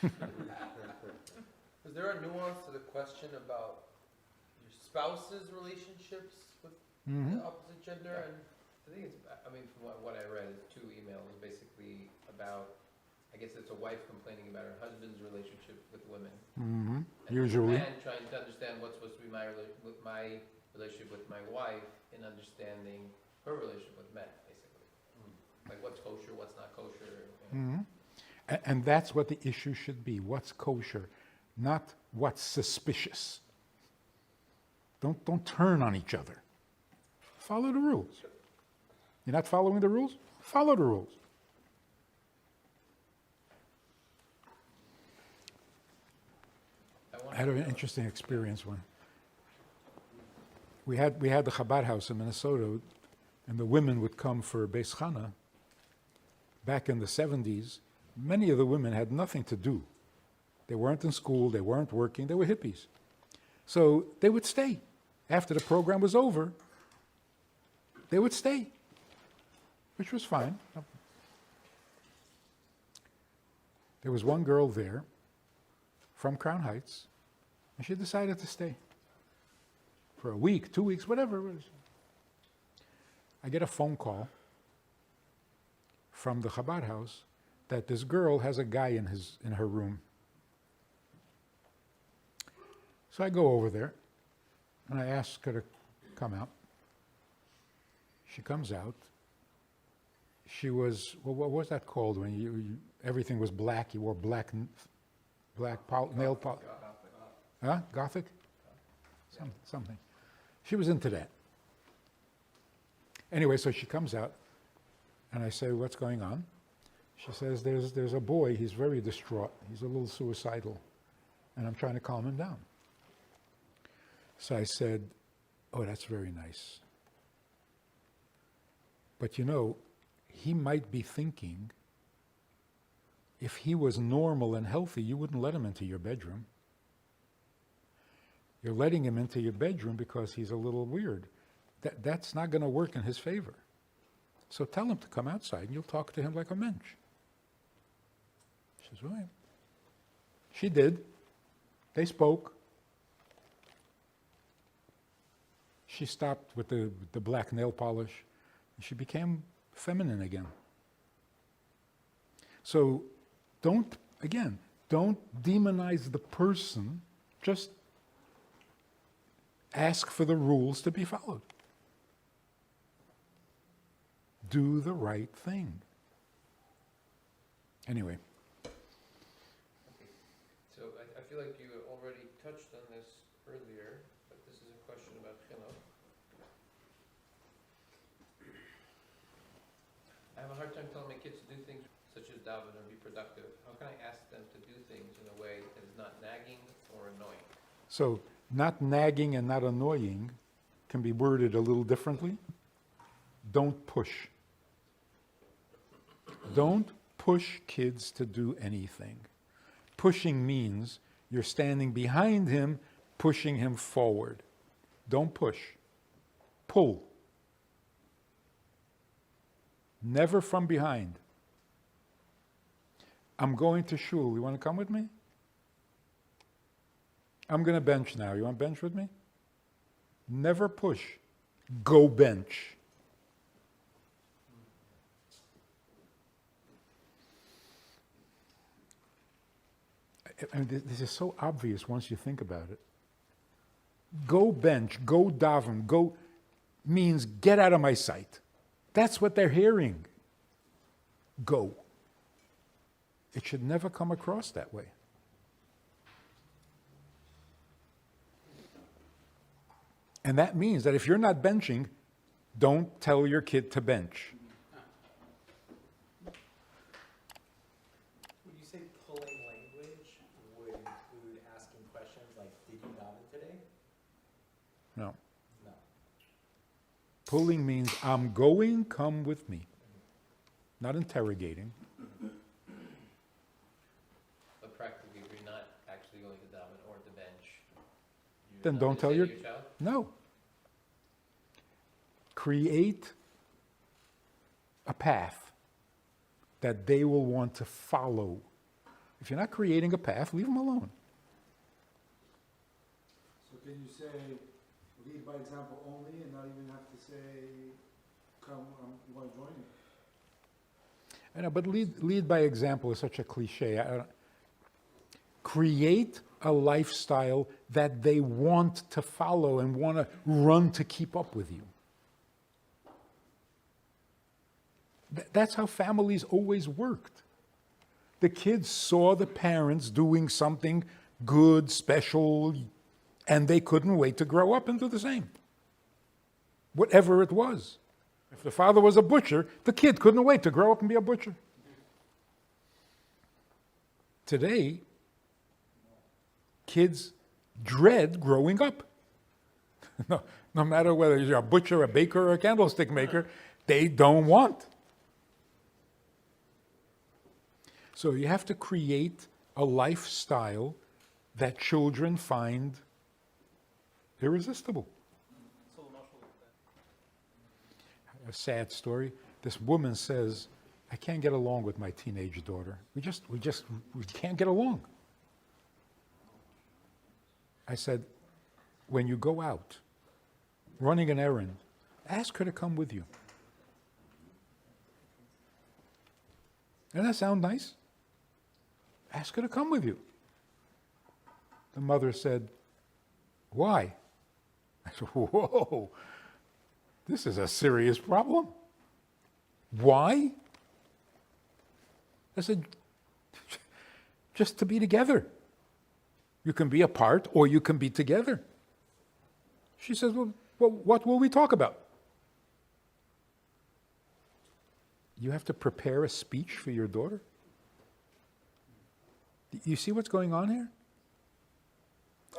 Is there a nuance to the question about your spouse's relationships with the opposite gender? And I think it's, I mean, from what I read, it's 2 emails basically about, I guess it's a wife complaining about her husband's relationship with women. And Usually. a man trying to understand what's supposed to be my relationship with my wife in understanding her relationship with men, basically. Like what's kosher, what's not kosher. You know. And that's what the issue should be. What's kosher, not what's suspicious. Don't turn on each other. Follow the rules. You're not following the rules? Follow the rules. I had an interesting experience when we had the Chabad house in Minnesota, and the women would come for Beis Chana. Back in the 70s, many of the women had nothing to do. They weren't in school, they weren't working, they were hippies. So they would stay. After the program was over, they would stay, which was fine. There was one girl there from Crown Heights, and she decided to stay for a week, 2 weeks, whatever it was. I get a phone call from the Chabad house that this girl has a guy in her room. So I go over there, and I ask her to come out. She comes out. She was, well, what was that called when you everything was black? You wore black nail polish. Huh? Gothic? Something. She was into that. Anyway, so she comes out, and I say, what's going on? She says, there's a boy, he's very distraught. He's a little suicidal, and I'm trying to calm him down. So I said, oh, that's very nice. But you know, he might be thinking, if he was normal and healthy, you wouldn't let him into your bedroom. You're letting him into your bedroom because he's a little weird. That's not going to work in his favor. So tell him to come outside and you'll talk to him like a mensch. She says, right. She did. They spoke. She stopped with the black nail polish. And she became feminine again. So don't demonize the person. Just ask for the rules to be followed. Do the right thing. Anyway. Okay. So I feel like you already touched on this earlier, but this is a question about chinuch. I have a hard time telling my kids to do things such as daven or be productive. How can I ask them to do things in a way that is not nagging or annoying? So, not nagging and not annoying can be worded a little differently. Don't push. Don't push kids to do anything. Pushing means you're standing behind him, pushing him forward. Don't push. Pull. Never from behind. I'm going to shul. You want to come with me? I'm going to bench now. You want to bench with me? Never push. Go bench. I mean, this is so obvious once you think about it. Go bench, go daven, go means get out of my sight. That's what they're hearing. Go. It should never come across that way. And that means that if you're not benching, don't tell your kid to bench. Would you say pulling language would include asking questions like, did you daven today? No. No. Pulling means I'm going, come with me. Not interrogating. But practically, if you're not actually going to daven or to bench, Then don't tell your child. No. Create a path that they will want to follow. If you're not creating a path, leave them alone. So can you say, lead by example only, and not even have to say, come, you want to join me? I know, but lead by example is such a cliche. Create a lifestyle that they want to follow and want to run to keep up with you. That's how families always worked. The kids saw the parents doing something good, special, and they couldn't wait to grow up and do the same. Whatever it was. If the father was a butcher, the kid couldn't wait to grow up and be a butcher. Today, kids dread growing up. No matter whether you're a butcher, a baker, or a candlestick maker, they don't want. So you have to create a lifestyle that children find irresistible. A sad story. This woman says, I can't get along with my teenage daughter. We can't get along. I said, when you go out, running an errand, ask her to come with you. Doesn't that sound nice? Ask her to come with you. The mother said, why? I said, whoa, this is a serious problem. Why? I said, just to be together. You can be apart or you can be together. She says, well, what will we talk about? You have to prepare a speech for your daughter? You see what's going on here?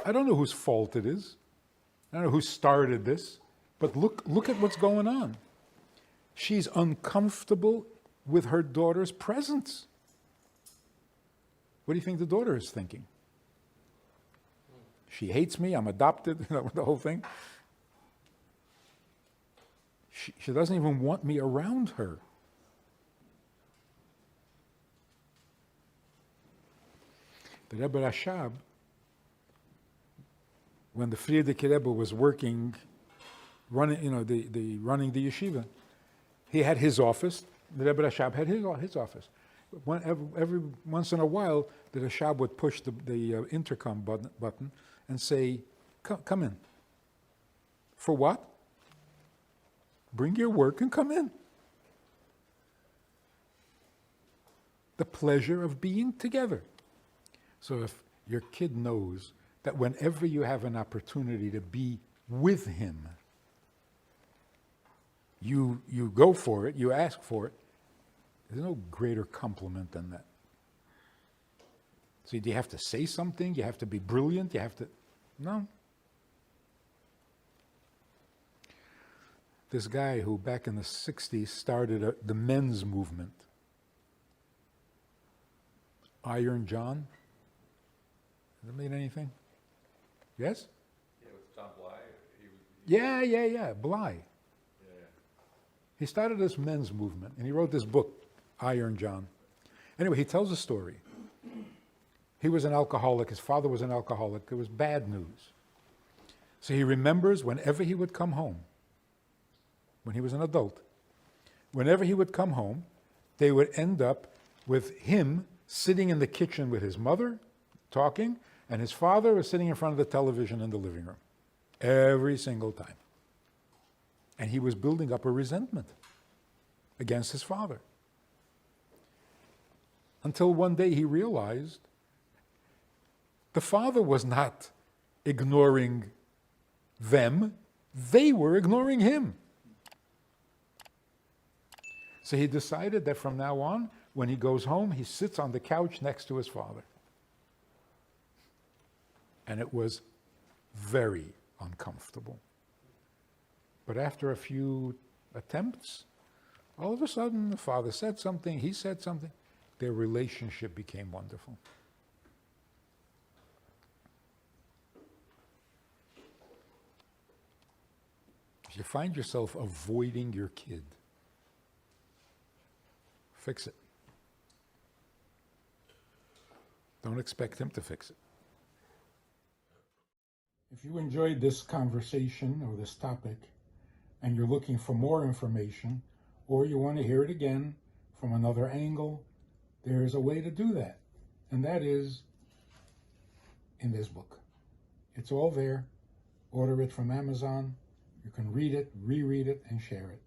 I don't know whose fault it is. I don't know who started this, but look at what's going on. She's uncomfortable with her daughter's presence. What do you think the daughter is thinking? She hates me, I'm adopted, the whole thing. She doesn't even want me around her. The Rebbe Rashab, when the Frierdiker Rebbe was working, running the yeshiva, he had his office. The Rebbe Rashab had his office. Every once in a while, the Rashab would push the intercom button and say, "Come in." For what? Bring your work and come in. The pleasure of being together. So if your kid knows that whenever you have an opportunity to be with him, you go for it, you ask for it, there's no greater compliment than that. So do you have to say something? You have to be brilliant? You have to... No. This guy who back in the 60s started the men's movement, Iron John. Does that mean anything? Yes? Yeah, with John Bly. Yeah, Bly. Yeah. He started this men's movement, and he wrote this book, Iron John. Anyway, he tells a story. He was an alcoholic. His father was an alcoholic. It was bad news. So he remembers whenever he would come home, when he was an adult, whenever he would come home, they would end up with him sitting in the kitchen with his mother, talking, and his father was sitting in front of the television in the living room. Every single time. And he was building up a resentment against his father. Until one day he realized the father was not ignoring them, they were ignoring him. So he decided that from now on, when he goes home, he sits on the couch next to his father. And it was very uncomfortable. But after a few attempts, all of a sudden the father said something, he said something. Their relationship became wonderful. If you find yourself avoiding your kid, fix it. Don't expect him to fix it. If you enjoyed this conversation or this topic, and you're looking for more information, or you want to hear it again from another angle, there's a way to do that. And that is in this book. It's all there. Order it from Amazon. You can read it, reread it, and share it.